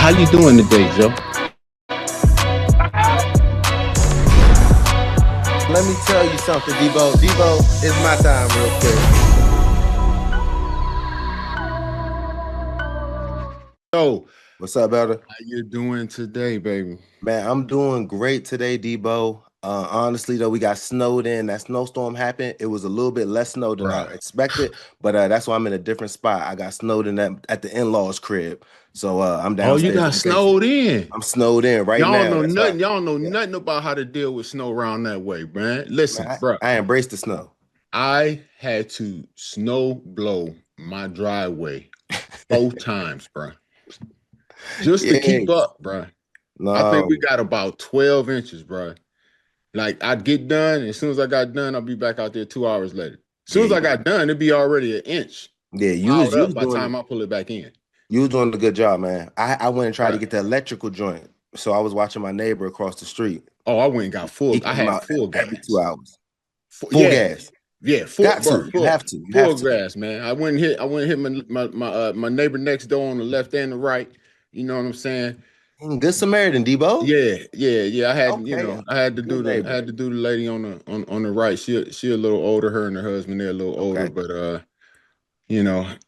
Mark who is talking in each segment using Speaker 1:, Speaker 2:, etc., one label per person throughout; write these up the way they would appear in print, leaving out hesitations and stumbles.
Speaker 1: How you doing today, Joe?
Speaker 2: Let me tell you something, Deebo. Deebo, it's my time real quick.
Speaker 1: So,
Speaker 2: what's up, Elder?
Speaker 1: How you doing today, baby?
Speaker 2: Man, I'm doing great today, Deebo. Honestly, though, we got snowed in. That snowstorm happened. It was a little bit less snow than I expected, but that's why I'm in a different spot. I got snowed in at the in-laws' crib. So I'm downstairs.
Speaker 1: Oh, you got snowed in.
Speaker 2: I'm snowed in right now.
Speaker 1: Y'all know nothing. Y'all know nothing about how to deal with snow around that way, man. Listen, bro.
Speaker 2: I embrace the snow.
Speaker 1: I had to snow blow my driveway 4 times, bro. Just to keep up, bro. No. I think we got about 12 inches, bro. Like, I'd get done, and as soon as I got done, I'll be back out there 2 hours later. As soon as I got done, it'd be already an inch.
Speaker 2: Yeah, you was
Speaker 1: up by the time I pull it back in.
Speaker 2: You was doing a good job, man. I went and tried to get the electrical joint. So I was watching my neighbor across the street.
Speaker 1: Oh, I went and got full. I had full gas.
Speaker 2: Every 2 hours.
Speaker 1: Full
Speaker 2: gas.
Speaker 1: Yeah, full.
Speaker 2: You have to.
Speaker 1: Full gas, man. I went and hit my neighbor next door on the left and the right. You know what I'm saying?
Speaker 2: Good Samaritan, Deebo.
Speaker 1: Yeah. I had I had to do the lady on the right. She a little older. Her and her husband, they're a little older, but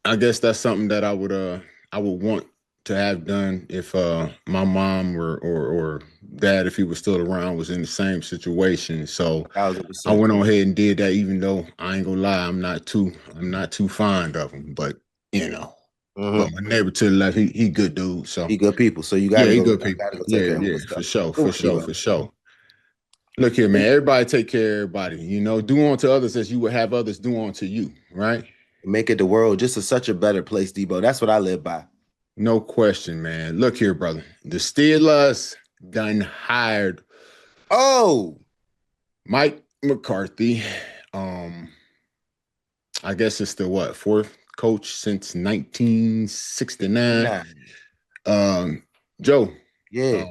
Speaker 1: I guess that's something that I would want to have done if my mom or dad, if he was still around, was in the same situation. So 100%. I went on ahead and did that, even though I ain't gonna lie, I'm not too fond of him, but but my neighbor to the left, he good dude. So
Speaker 2: he good people. So you got
Speaker 1: he good people. For sure. Look here, man. Everybody take care of everybody. Do unto others as you would have others do unto you. Right?
Speaker 2: Make it the world just such a better place, Deebo. That's what I live by.
Speaker 1: No question, man. Look here, brother. The Steelers done hired Mike McCarthy. I guess it's the 4th coach since 1969. Joe.
Speaker 2: Yeah.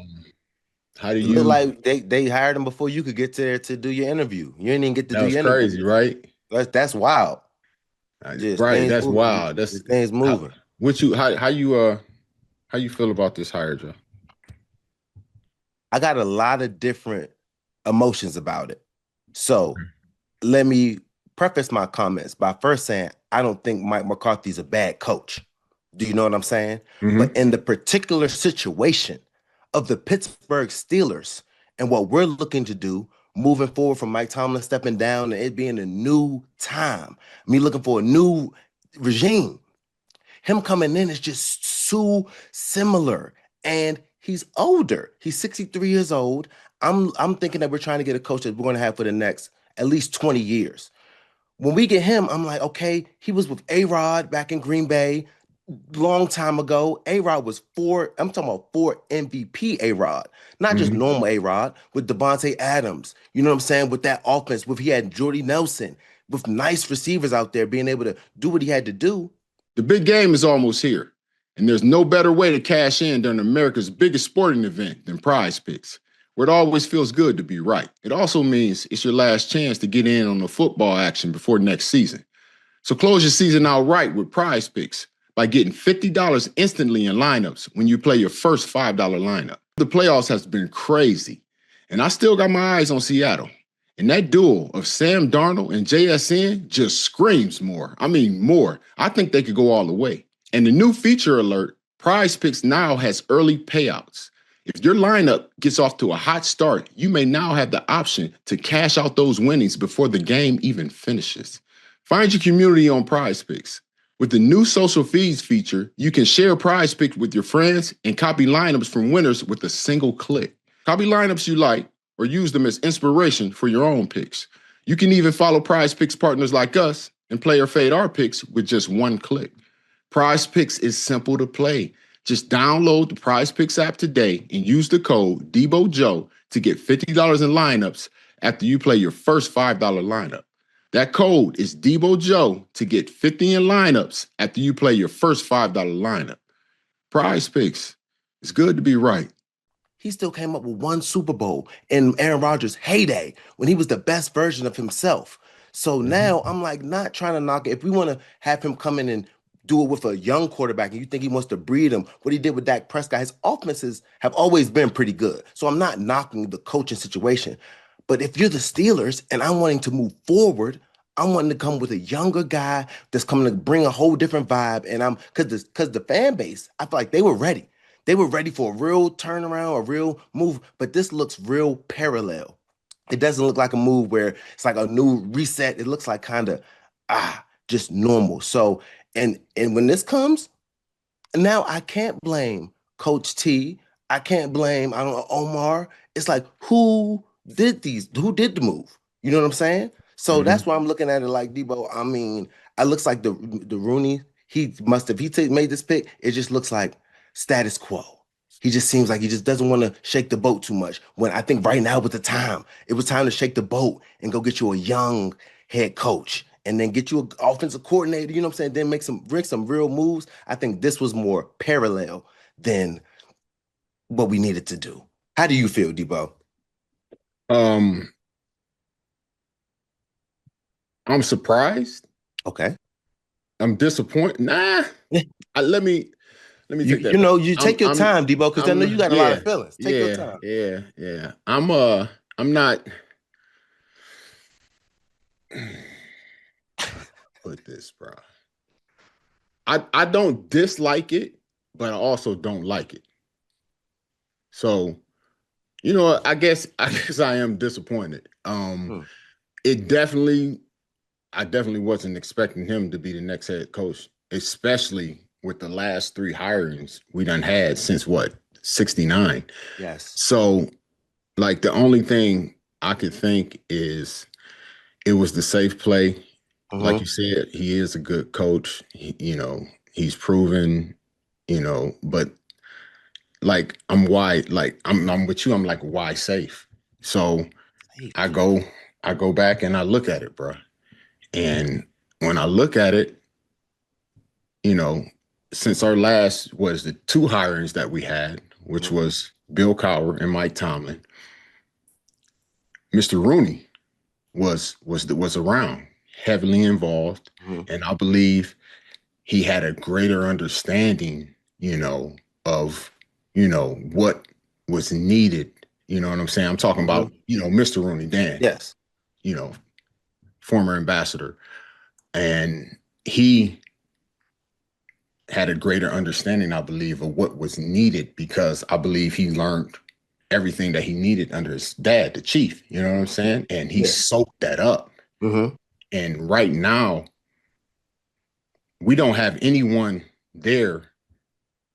Speaker 1: How do you
Speaker 2: look like they hired him before you could get there to do your interview? You didn't even get to do your interview.
Speaker 1: That's crazy, right?
Speaker 2: That's wild.
Speaker 1: Right, that's moving. Wild. That's
Speaker 2: things moving.
Speaker 1: How you feel about this hire, Joe?
Speaker 2: I got a lot of different emotions about it. So let me preface my comments by first saying I don't think Mike McCarthy's a bad coach. Do you know what I'm saying? But in the particular situation of the Pittsburgh Steelers and what we're looking to do moving forward from Mike Tomlin stepping down and it being a new time, me looking for a new regime, him coming in is just so similar. And he's older. He's 63 years old. I'm thinking that we're trying to get a coach that we're going to have for the next at least 20 years. When we get him, I'm like, okay, he was with A-Rod back in Green Bay long time ago. A-Rod was I'm talking about 4 MVP A-Rod, not just normal A-Rod, with Devontae Adams. You know what I'm saying? With that offense, he had Jordy Nelson, with nice receivers out there being able to do what he had to do.
Speaker 1: The big game is almost here, and there's no better way to cash in during America's biggest sporting event than PrizePicks, where it always feels good to be right. It also means it's your last chance to get in on the football action before next season. So close your season out right with PrizePicks by getting $50 instantly in lineups when you play your first $5 lineup. The playoffs has been crazy, and I still got my eyes on Seattle. And that duel of Sam Darnold and JSN just screams more. I mean, more. I think they could go all the way. And the new feature alert, PrizePicks now has early payouts. If your lineup gets off to a hot start, you may now have the option to cash out those winnings before the game even finishes. Find your community on PrizePicks. With the new social feeds feature, you can share PrizePicks with your friends and copy lineups from winners with a single click. Copy lineups you like or use them as inspiration for your own picks. You can even follow PrizePicks partners like us and play or fade our picks with just one click. PrizePicks is simple to play. Just download the PrizePicks app today and use the code Deebo Joe to get $50 in lineups after you play your first $5 lineup. That code is Deebo Joe to get 50 in lineups after you play your first $5 lineup. PrizePicks. It's good to be right.
Speaker 2: He still came up with 1 Super Bowl in Aaron Rodgers' heyday when he was the best version of himself. So now I'm like not trying to knock it. If we want to have him come in and do it with a young quarterback and you think he wants to breed him, what he did with Dak Prescott, his offenses have always been pretty good. So I'm not knocking the coaching situation. But if you're the Steelers and I'm wanting to move forward, I'm wanting to come with a younger guy that's coming to bring a whole different vibe. And because the fan base, I feel like they were ready. They were ready for a real turnaround, a real move. But this looks real parallel. It doesn't look like a move where it's like a new reset. It looks like kind of just normal. So and when this comes, now I can't blame Coach T. I can't blame, I don't know, Omar. It's like who did the move? You know what I'm saying? So that's why I'm looking at it like Deebo. I mean, it looks like the Rooney, he must have made this pick. It just looks like status quo. He just seems like he just doesn't want to shake the boat too much. When I think right now was the time. It was time to shake the boat and go get you a young head coach and then get you an offensive coordinator, you know what I'm saying? Then bring some real moves. I think this was more parallel than what we needed to do. How do you feel, Deebo?
Speaker 1: I'm surprised.
Speaker 2: Okay.
Speaker 1: I'm disappointed. Nah. Let me take that.
Speaker 2: You take your time, Deebo, because I know you got a lot of feelings. Take your time.
Speaker 1: Yeah. I'm not put this, bro. I don't dislike it, but I also don't like it. So, I guess I am disappointed. I definitely wasn't expecting him to be the next head coach, especially with the last 3 hirings we done had since 69.
Speaker 2: Yes.
Speaker 1: So, like, the only thing I could think is it was the safe play. Like you said, he is a good coach. He's proven, but like I'm with you. I'm like, why safe? So I go back and I look at it, bro. And when I look at it, since our last was the 2 hirings that we had, which was Bill Cowher and Mike Tomlin, Mr. Rooney was around, heavily involved, and I believe he had a greater understanding, of what was needed. You know what I'm saying? I'm talking about Mr. Rooney, Dan.
Speaker 2: Yes.
Speaker 1: Former ambassador, and he had a greater understanding, I believe, of what was needed because I believe he learned everything that he needed under his dad, the chief. You know what I'm saying? And he soaked that up. And right now, we don't have anyone there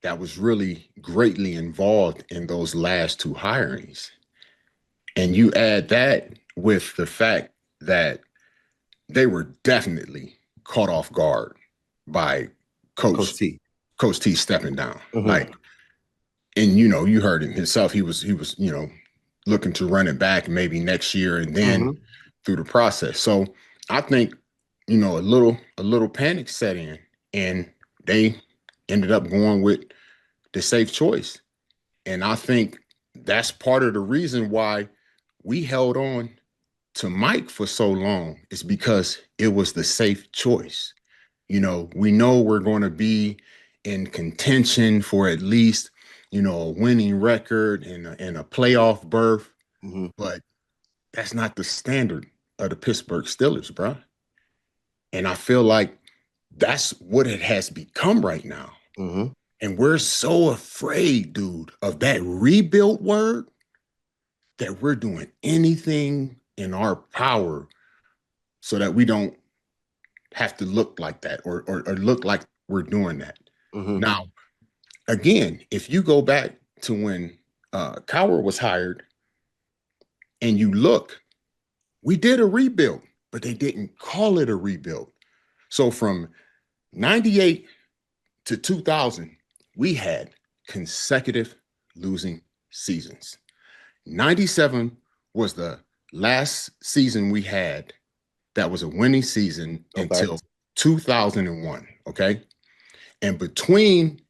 Speaker 1: that was really greatly involved in those last 2 hirings. And you add that with the fact that they were definitely caught off guard by Coach T stepping down. And you heard him himself. He was looking to run it back maybe next year and then through the process. So I think, a little panic set in and they ended up going with the safe choice. And I think that's part of the reason why we held on to Mike for so long is because it was the safe choice. We know we're going to be in contention for at least, a winning record and a playoff berth, but that's not the standard of the Pittsburgh Steelers, bro. And I feel like that's what it has become right now. And we're so afraid, dude, of that rebuild word that we're doing anything in our power so that we don't have to look like that or look like we're doing that. Now, again, if you go back to when Cowher was hired and you look, we did a rebuild, but they didn't call it a rebuild. So from 98 to 2000, we had consecutive losing seasons. 97 was the last season we had that was a winning season until 2001, okay? And between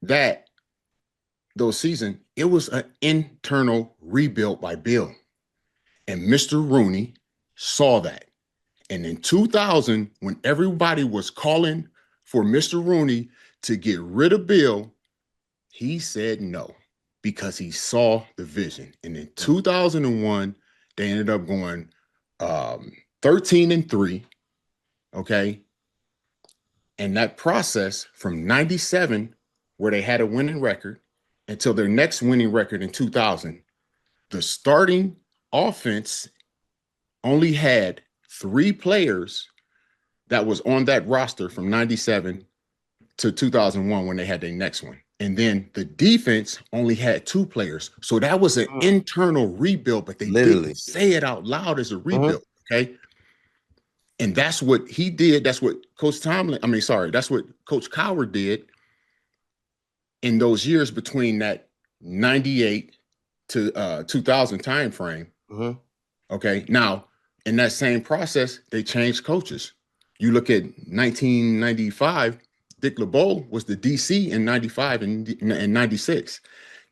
Speaker 1: those seasons, it was an internal rebuild by Bill. And Mr. Rooney saw that. And in 2000, when everybody was calling for Mr. Rooney to get rid of Bill, he said no because he saw the vision. And in 2001, they ended up going 13-3, okay? And that process from 97, where they had a winning record, until their next winning record in 2000, the starting offense only had 3 players that was on that roster from 97 to 2001 when they had their next one. And then the defense only had 2 players. So that was an internal rebuild, but they didn't say it out loud as a rebuild, okay? And that's what he did. That's what that's what Coach Cowher did in those years between that 98 to 2000 time frame. Okay, now in that same process, they changed coaches. You look at 1995, Dick LeBeau was the DC in 95 and 96.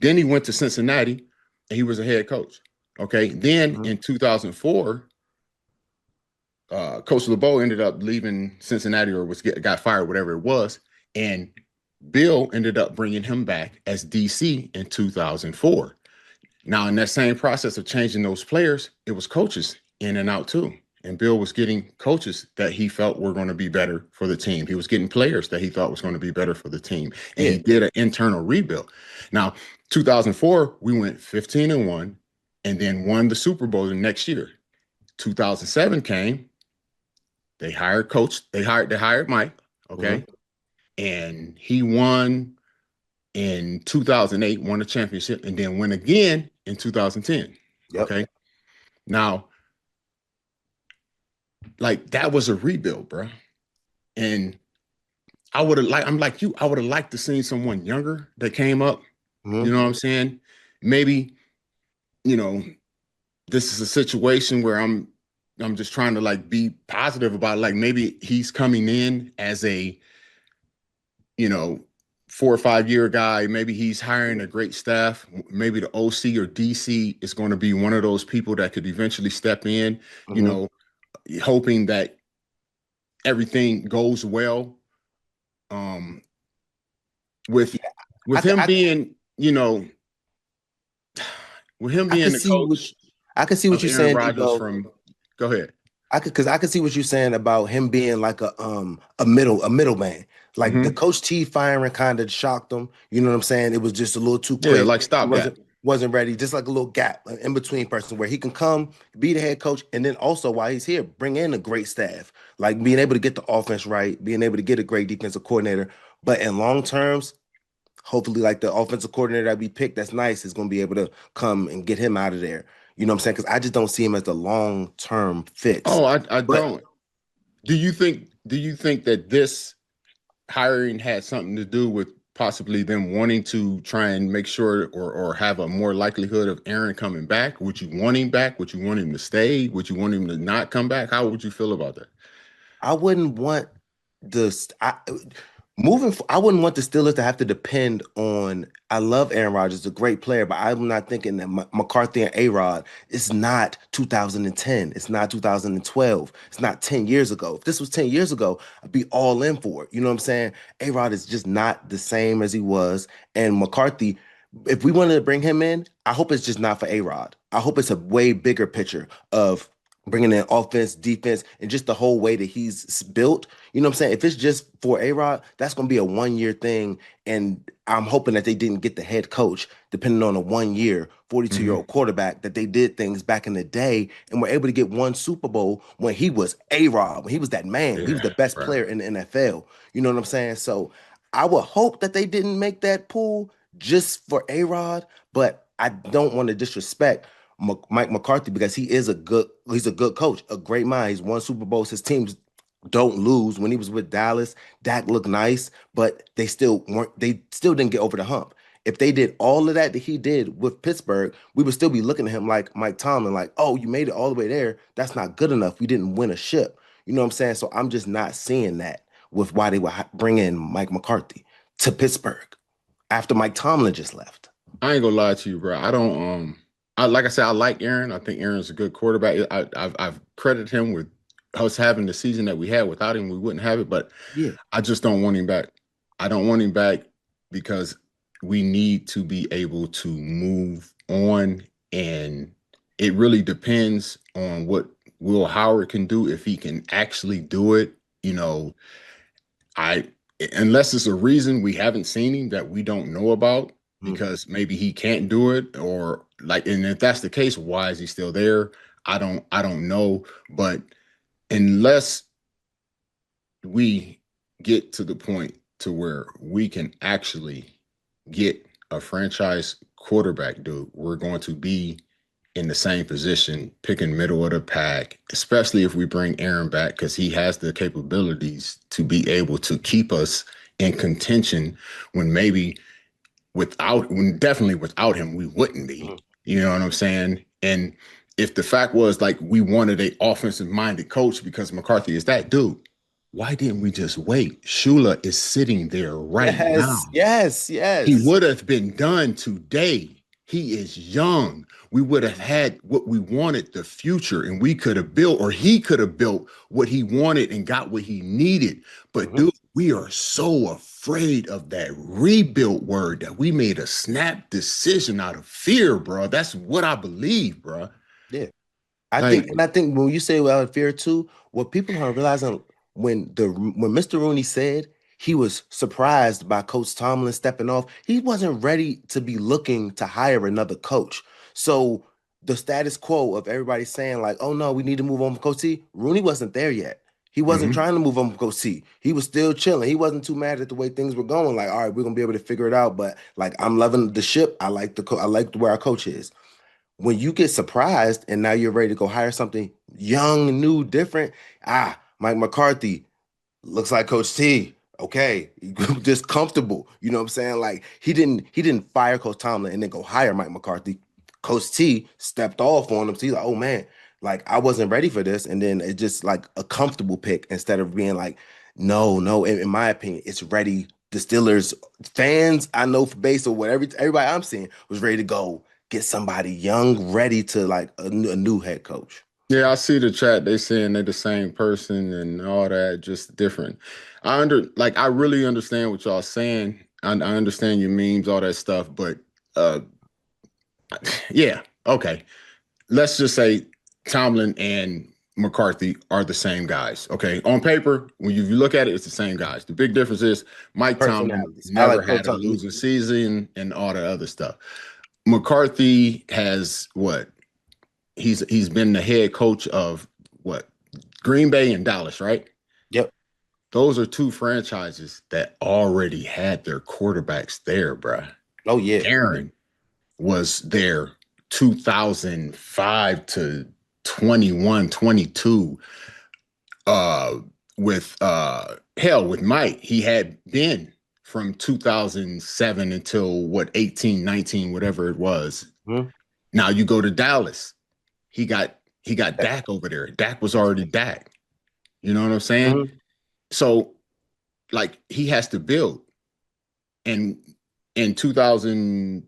Speaker 1: Then he went to Cincinnati and he was a head coach. Okay, then in 2004, Coach LeBeau ended up leaving Cincinnati or got fired, whatever it was, and Bill ended up bringing him back as DC in 2004. Now, in that same process of changing those players, it was coaches in and out too. And Bill was getting coaches that he felt were going to be better for the team. He was getting players that he thought was going to be better for the team. And he did an internal rebuild. Now, 2004, we went 15-1 and then won the Super Bowl the next year. 2007 came. They hired Mike, okay? And he won in 2008, won the championship, and then won again in 2010. Okay. Now, like, that was a rebuild, bro. And I would have liked to see someone younger that came up. You know what I'm saying? Maybe, this is a situation where I'm just trying to like be positive about it. Like maybe he's coming in as a, 4 or 5 year guy. Maybe he's hiring a great staff. Maybe the OC or DC is going to be one of those people that could eventually step in, hoping that everything goes well. With him being the coach.
Speaker 2: I can see what you're saying,
Speaker 1: Rodgers go ahead.
Speaker 2: I can see what you're saying about him being like a middleman. Like the Coach T firing kind of shocked him. You know what I'm saying? It was just a little too quick.
Speaker 1: Yeah, like stop that.
Speaker 2: Wasn't ready. Just like a little gap, an in-between person where he can come, be the head coach, and then also while he's here, bring in a great staff. Like being able to get the offense right, being able to get a great defensive coordinator. But in long terms, hopefully like the offensive coordinator that we picked that's nice is going to be able to come and get him out of there. You know what I'm saying? Because I just don't see him as the long-term fix.
Speaker 1: Oh, I don't. Do you think that this hiring had something to do with possibly them wanting to try and make sure or have a more likelihood of Aaron coming back? Would you want him back? Would you want him to stay? Would you want him to not come back? How would you feel about that?
Speaker 2: I wouldn't want I wouldn't want the Steelers to have to depend on. I love Aaron Rodgers, a great player, but I'm not thinking that McCarthy and A-Rod. It's not 2010. It's not 2012. It's not 10 years ago. If this was 10 years ago, I'd be all in for it. You know what I'm saying? A-Rod is just not the same as he was. And McCarthy, if we wanted to bring him in, I hope it's just not for A-Rod. I hope it's a way bigger picture of bringing in offense, defense, and just the whole way that he's built. You know what I'm saying? If it's just for A-Rod, that's going to be a 1-year thing. And I'm hoping that they didn't get the head coach, depending on a 1-year, 42-year-old quarterback, that they did things back in the day and were able to get one Super Bowl when he was A-Rod, when he was that man. He was the best player in the NFL. You know what I'm saying? So I would hope that they didn't make that pool just for A-Rod, but I don't want to disrespect Mike McCarthy because he's a good coach, a great mind. He's won Super Bowls. His teams don't lose. When he was with Dallas, Dak looked nice, but they still didn't get over the hump. If they did all of that he did with Pittsburgh, we would still be looking at him like Mike Tomlin, like, oh, you made it all the way there. That's not good enough. We didn't win a ship. You know what I'm saying? So I'm just not seeing that with why they would bring in Mike McCarthy to Pittsburgh after Mike Tomlin just left.
Speaker 1: I ain't gonna lie to you, bro. I don't like I said, I like Aaron. I think Aaron's a good quarterback. I've credited him with us having the season that we had. Without him, we wouldn't have it. But
Speaker 2: Yeah.
Speaker 1: I just don't want him back. I don't want him back because we need to be able to move on, and it really depends on what Will Howard can do. If he can actually do it, unless it's a reason we haven't seen him that we don't know about, because maybe he can't do it, or like, and if that's the case, why is he still there? I don't know. But unless we get to the point to where we can actually get a franchise quarterback, dude, we're going to be in the same position, picking middle of the pack, especially if we bring Aaron back, because he has the capabilities to be able to keep us in contention when definitely without him, we wouldn't be. You know what I'm saying? And if the fact was like we wanted a offensive minded coach because McCarthy is that dude, why didn't we just wait? Shula is sitting there right now.
Speaker 2: Yes.
Speaker 1: He would have been done today. He is young. We would have had what we wanted, the future, and we could have built, or he could have built what he wanted and got what he needed. But dude, we are so afraid of that rebuild word that we made a snap decision out of fear, bro. That's what I believe, bro.
Speaker 2: Yeah. I think when you say out of fear too, what people are realizing when Mr. Rooney said he was surprised by Coach Tomlin stepping off, he wasn't ready to be looking to hire another coach. So the status quo of everybody saying like, oh no, we need to move on from Coach T, Rooney wasn't there yet. He wasn't trying to move on from Coach T. He was still chilling. He wasn't too mad at the way things were going. Like, all right, we're gonna be able to figure it out. But like, I'm loving the ship. I like where our coach is. When you get surprised and now you're ready to go hire something young, new, different, Mike McCarthy looks like Coach T. Okay, just comfortable. You know what I'm saying? Like he didn't fire Coach Tomlin and then go hire Mike McCarthy. Coach T stepped off on him. So he's like, oh man, like I wasn't ready for this. And then it's just like a comfortable pick instead of being like, no. In my opinion, it's ready. The Steelers fans, I know for base or whatever, everybody I'm seeing was ready to go get somebody young, ready to like a new head coach.
Speaker 1: Yeah, I see the chat. They saying they're the same person and all that, just different. I really understand what y'all saying. I understand your memes, all that stuff, but yeah, okay. Let's just say Tomlin and McCarthy are the same guys. Okay, on paper, when you look at it, it's the same guys. The big difference is Mike Tomlin never had a losing season and all the other stuff. McCarthy has what? He's been the head coach of what? Green Bay and Dallas, right?
Speaker 2: Yep.
Speaker 1: Those are two franchises that already had their quarterbacks there, bruh.
Speaker 2: Oh, yeah.
Speaker 1: Aaron was there 2005 to 21, 22. With Mike, he had been from 2007 until 18, 19, whatever it was. Now you go to Dallas. He got Dak over there. Dak was already Dak. You know what I'm saying? So, like, he has to build. And in 2000,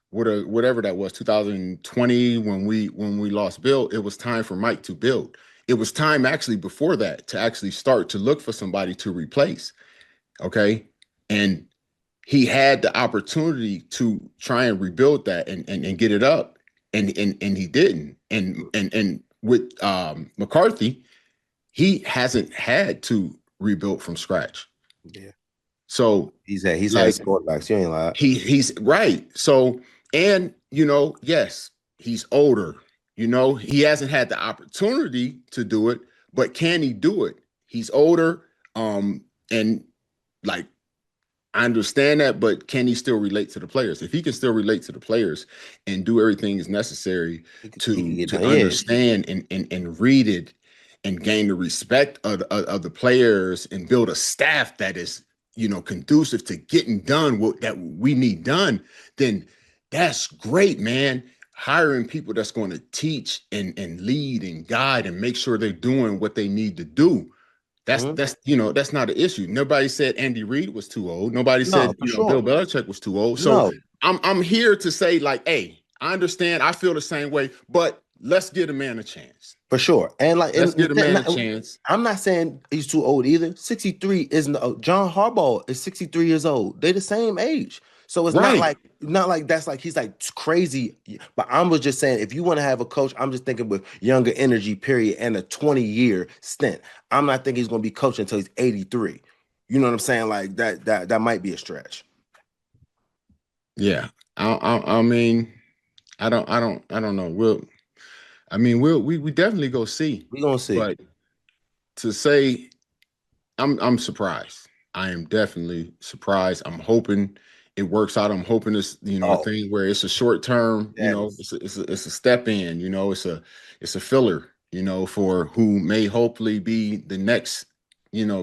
Speaker 1: whatever that was, 2020, when we lost Bill, it was time for Mike to build. It was time actually before that to actually start to look for somebody to replace. Okay. And he had the opportunity to try and rebuild that and get it up. And he didn't. And with McCarthy, he hasn't had to rebuild from scratch.
Speaker 2: Yeah.
Speaker 1: So
Speaker 2: he's had quarterbacks. You ain't lying.
Speaker 1: He's right. So, and yes, he's older. He hasn't had the opportunity to do it, but can he do it? He's older. And like, I understand that, but can he still relate to the players? If he can still relate to the players and do everything is necessary to understand and read it and gain the respect of the players and build a staff that is, conducive to getting done what that we need done, then that's great, man. Hiring people that's going to teach and lead and guide and make sure they're doing what they need to do. That's not an issue. Nobody said Andy Reid was too old. Nobody said Bill Belichick was too old. So I'm here to say, like, hey, I understand. I feel the same way, but let's give a man a chance.
Speaker 2: For sure. And like,
Speaker 1: let's give a man a chance.
Speaker 2: I'm not saying he's too old either. 63 isn't. John Harbaugh is 63 years old. They're the same age. So it's not like that's like he's like crazy. But I was just saying, if you want to have a coach, I'm just thinking with younger energy, period, and a 20-year stint. I'm not thinking he's going to be coaching until he's 83. You know what I'm saying? Like that might be a stretch.
Speaker 1: Yeah. I mean, I don't know. We definitely go see.
Speaker 2: We're gonna see.
Speaker 1: But to say I'm surprised. I am definitely surprised. I'm hoping it works out. I'm hoping it's a thing where it's a short term, it's a step in, it's a filler, for who may hopefully be the next,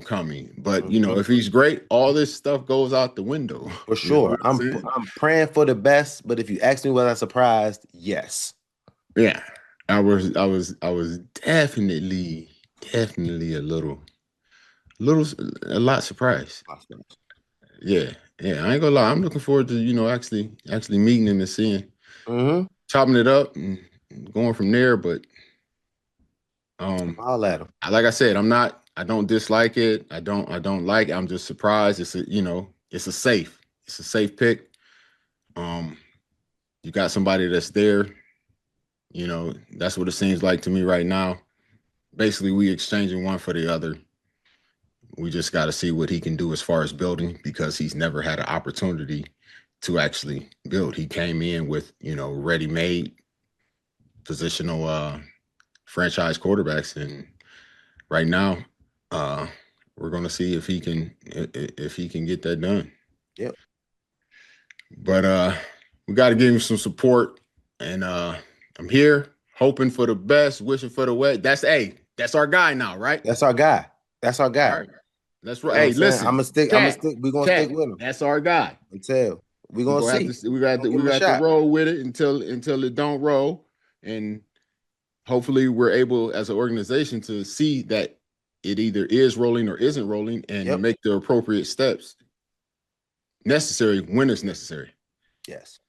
Speaker 1: coming. But if he's great, all this stuff goes out the window.
Speaker 2: For sure. I'm praying for the best, but if you ask me was I surprised, yes.
Speaker 1: Yeah. I was definitely a lot surprised. Yeah. I ain't gonna lie. I'm looking forward to, actually meeting him and seeing, chopping it up and going from there. But
Speaker 2: I'll let him.
Speaker 1: Like I said, I don't dislike it. I don't like it. I'm just surprised. It's a safe pick. You got somebody that's there. That's what it seems like to me right now. Basically, we exchanging one for the other. We just got to see what he can do as far as building, because he's never had an opportunity to actually build. He came in with, ready-made positional franchise quarterbacks. And right now, we're going to see if he can get that done.
Speaker 2: Yep.
Speaker 1: But we got to give him some support. And I'm here hoping for the best, wishing for the best. That's our guy now, right?
Speaker 2: That's our guy. All right.
Speaker 1: That's right. Hey, listen.
Speaker 2: I'm gonna stick. We're gonna stick with him.
Speaker 1: That's our guy.
Speaker 2: Until we're gonna see.
Speaker 1: We got to roll with it until it don't roll, and hopefully we're able as an organization to see that it either is rolling or isn't rolling, and make the appropriate steps necessary when it's necessary.
Speaker 2: Yes.